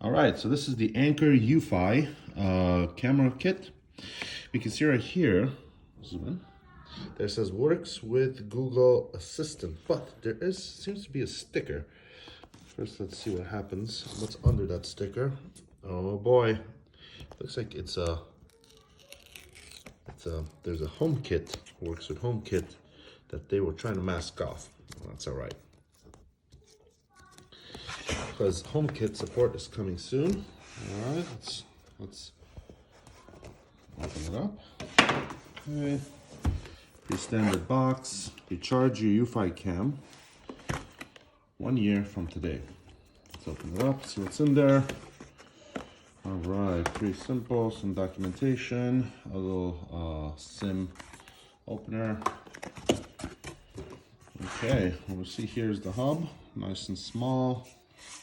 All right, so this is the Anker Eufy camera kit. We can see right here, zoom in, there it says works with Google Assistant, but there seems to be a sticker. First, let's see what happens. What's under that sticker? Oh boy, looks like there's a HomeKit, works with HomeKit, that they were trying to mask off. Well, that's all right, because HomeKit support is coming soon. All right, let's open it up. Okay, pre-standard box. You charge your EufyCam 1 year from today. Let's open it up, see what's in there. All right, pretty simple. Some documentation, a little SIM opener. Okay, what we see here is the hub, nice and small.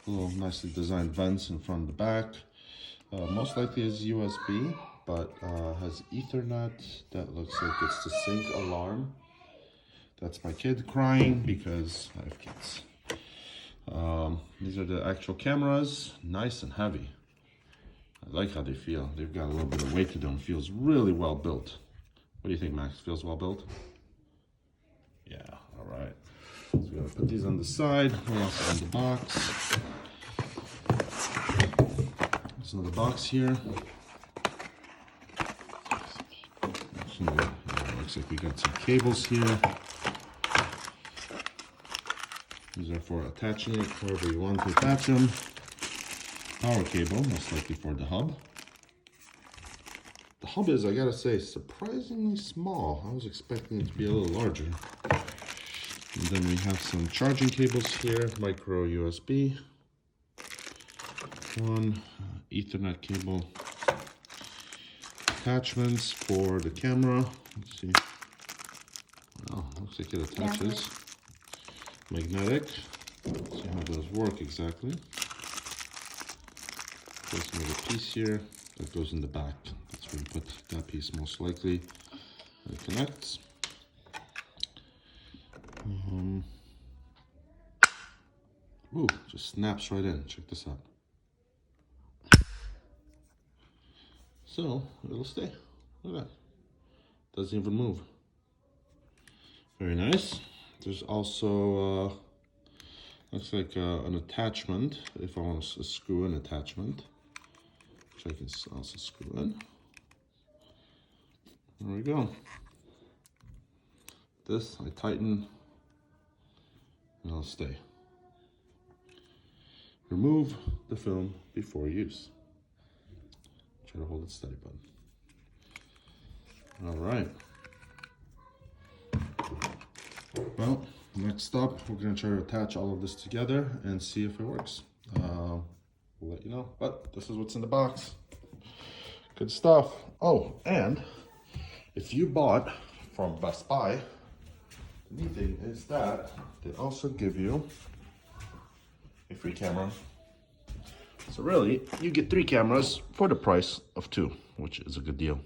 Little nicely designed vents in front and the back. Most likely is USB, but has Ethernet. That looks like it's the sync alarm. That's my kid crying because I have kids. These are the actual cameras, nice and heavy. I like how they feel. They've got a little bit of weight to them. Feels really well built. What do you think, Max? Feels well built? Yeah, all right. So we're gonna put these on the side. What else is in the box? There's another box here. Looks like we got some cables here. These are for attaching it however you want to attach them. Power cable, most likely for the hub. The hub is, I gotta say, surprisingly small. I was expecting it to be a little larger. And then we have some charging cables here, micro USB. One Ethernet cable. Attachments for the camera. Let's see. Well, looks like it attaches. Magnetic. Let's see how those work exactly. There's another piece here that goes in the back. That's where you put that piece most likely. And it connects. Ooh, just snaps right in. Check this out. So it'll stay. Look at that. Doesn't even move. Very nice. There's also looks like an attachment if I want to screw in attachment, which I can also screw in. There we go. This I tighten and it'll stay. Remove the film before use. Try to hold it steady, bud. All right. Well, next up, we're gonna try to attach all of this together and see if it works. We'll let you know, but this is what's in the box. Good stuff. Oh, and if you bought from Best Buy, the neat thing is that they also give you a free camera. So really, you get 3 cameras for the price of 2, which is a good deal.